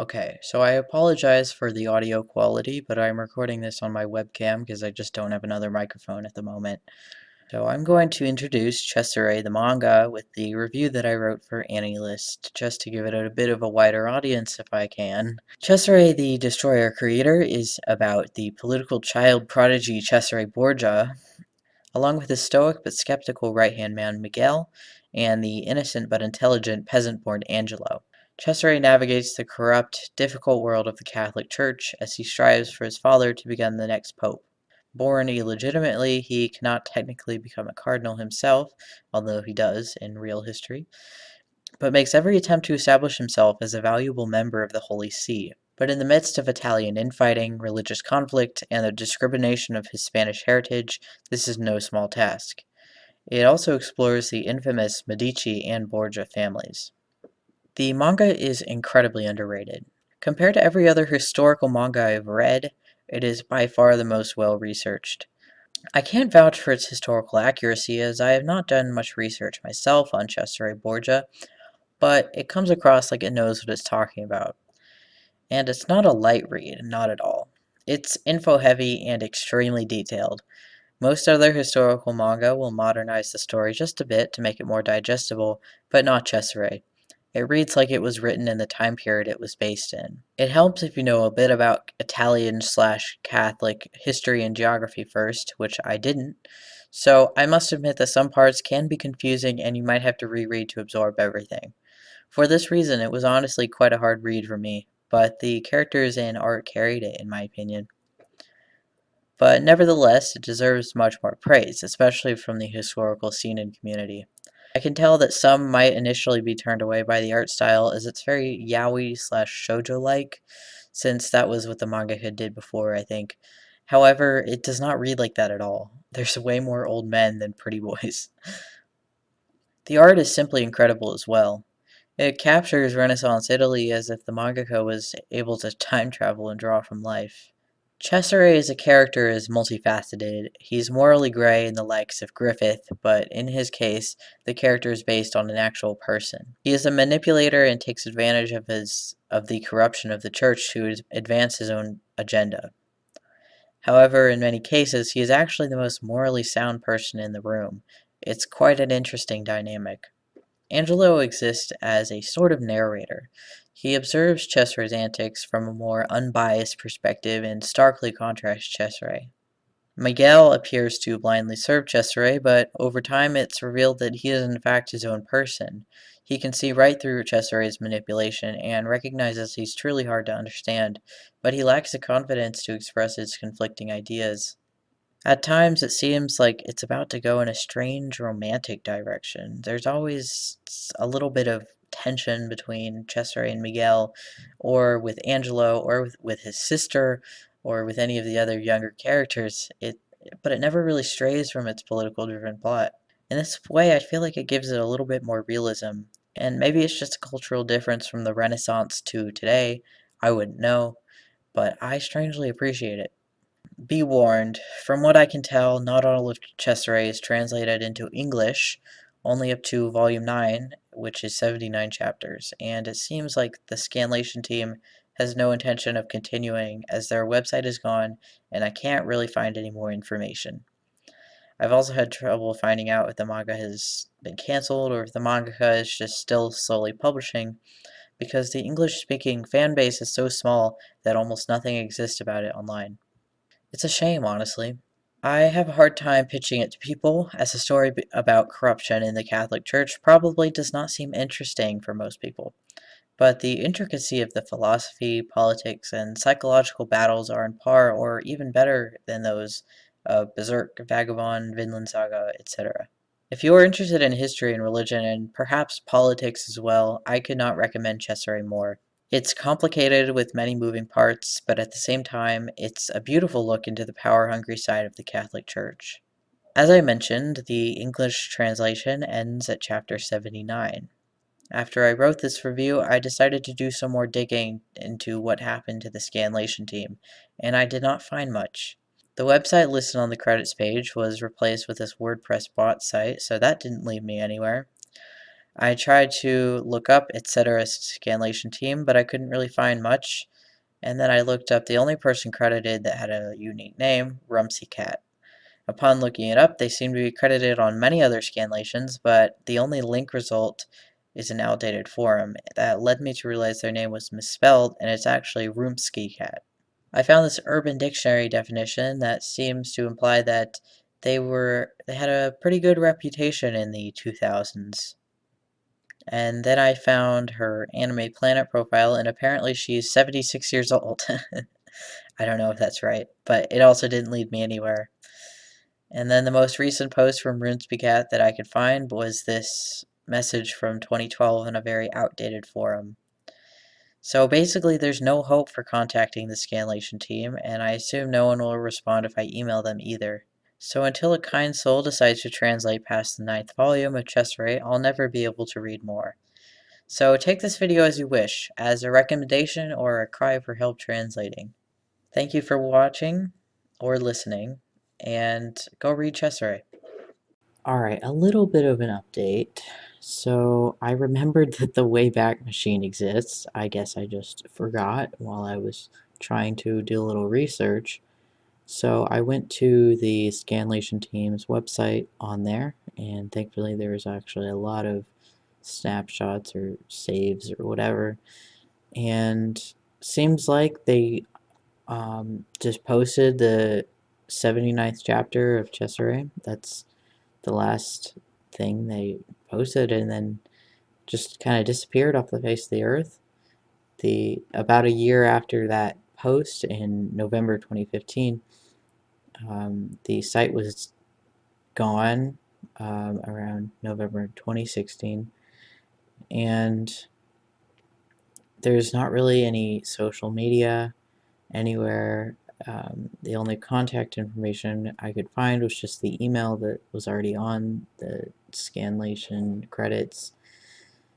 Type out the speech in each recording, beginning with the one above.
Okay, so I apologize for the audio quality, but I'm recording this on my webcam because I just don't have another microphone at the moment. So I'm going to introduce Cesare the manga with the review that I wrote for AniList, just to give it a bit of a wider audience if I can. Cesare the Destroyer Creator is about the political child prodigy Cesare Borgia, along with his stoic but skeptical right-hand man Miguel, and the innocent but intelligent peasant-born Angelo. Cesare navigates the corrupt, difficult world of the Catholic Church as he strives for his father to become the next pope. Born illegitimately, he cannot technically become a cardinal himself, although he does in real history, but makes every attempt to establish himself as a valuable member of the Holy See. But in the midst of Italian infighting, religious conflict, and the discrimination of his Spanish heritage, this is no small task. It also explores the infamous Medici and Borgia families. The manga is incredibly underrated. Compared to every other historical manga I've read, it is by far the most well-researched. I can't vouch for its historical accuracy as I have not done much research myself on Cesare Borgia, but it comes across like it knows what it's talking about. And it's not a light read, not at all. It's info-heavy and extremely detailed. Most other historical manga will modernize the story just a bit to make it more digestible, but not Cesare. It reads like it was written in the time period it was based in. It helps if you know a bit about Italian/Catholic history and geography first, which I didn't, so I must admit that some parts can be confusing and you might have to reread to absorb everything. For this reason, it was honestly quite a hard read for me, but the characters and art carried it in my opinion. But nevertheless, it deserves much more praise, especially from the historical scene and community. I can tell that some might initially be turned away by the art style as it's very yaoi/shoujo-like, since that was what the mangaka did before, I think. However, it does not read like that at all. There's way more old men than pretty boys. The art is simply incredible as well. It captures Renaissance Italy as if the mangaka was able to time travel and draw from life. Cesare as a character is multifaceted. He's morally gray in the likes of Griffith, but in his case, the character is based on an actual person. He is a manipulator and takes advantage of the corruption of the church to advance his own agenda. However, in many cases, he is actually the most morally sound person in the room. It's quite an interesting dynamic. Angelo exists as a sort of narrator. He observes Cesare's antics from a more unbiased perspective and starkly contrasts Cesare. Miguel appears to blindly serve Cesare, but over time it's revealed that he is in fact his own person. He can see right through Cesare's manipulation and recognizes he's truly hard to understand, but he lacks the confidence to express his conflicting ideas. At times, it seems like it's about to go in a strange romantic direction. There's always a little bit of tension between Cesare and Miguel, or with Angelo, or with his sister, or with any of the other younger characters. But it never really strays from its political-driven plot. In this way, I feel like it gives it a little bit more realism. And maybe it's just a cultural difference from the Renaissance to today. I wouldn't know, but I strangely appreciate it. Be warned, from what I can tell, not all of Cesare is translated into English, only up to Volume 9, which is 79 chapters, and it seems like the Scanlation team has no intention of continuing as their website is gone and I can't really find any more information. I've also had trouble finding out if the manga has been cancelled or if the mangaka is just still slowly publishing, because the English-speaking fan base is so small that almost nothing exists about it online. It's a shame, honestly. I have a hard time pitching it to people, as a story about corruption in the Catholic Church probably does not seem interesting for most people. But the intricacy of the philosophy, politics, and psychological battles are on par or even better than those of Berserk, Vagabond, Vinland Saga, etc. If you are interested in history and religion, and perhaps politics as well, I could not recommend Cesare more. It's complicated with many moving parts, but at the same time, it's a beautiful look into the power-hungry side of the Catholic Church. As I mentioned, the English translation ends at chapter 79. After I wrote this review, I decided to do some more digging into what happened to the Scanlation team, and I did not find much. The website listed on the credits page was replaced with this WordPress bot site, so that didn't lead me anywhere. I tried to look up Cesara's scanlation team, but I couldn't really find much. And then I looked up the only person credited that had a unique name, Rumsey Cat. Upon looking it up, they seem to be credited on many other scanlations, but the only link result is an outdated forum. That led me to realize their name was misspelled, and it's actually Rumsky Cat. I found this Urban Dictionary definition that seems to imply that they had a pretty good reputation in the 2000s. And then I found her Anime Planet profile, and apparently she's 76 years old. I don't know if that's right, but it also didn't lead me anywhere. And then the most recent post from RuneSpeak that I could find was this message from 2012 in a very outdated forum. So basically, there's no hope for contacting the Scanlation team, and I assume no one will respond if I email them either. So until a kind soul decides to translate past the 9th volume of Cesare, I'll never be able to read more. So take this video as you wish, as a recommendation or a cry for help translating. Thank you for watching or listening, and go read Cesare. Alright, a little bit of an update. So I remembered that the Wayback Machine exists. I guess I just forgot while I was trying to do a little research. So I went to the Scanlation team's website on there, and thankfully there was actually a lot of snapshots or saves or whatever. And seems like they just posted the 79th chapter of Cesare. That's the last thing they posted, and then just kind of disappeared off the face of the earth. About a year after that post in November 2015, the site was gone around November 2016, and there's not really any social media anywhere. The only contact information I could find was just the email that was already on the Scanlation credits.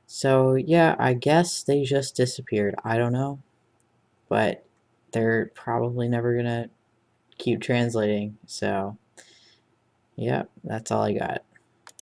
So yeah, I guess they just disappeared. I don't know, but they're probably never gonna keep translating. So yeah, that's all I got.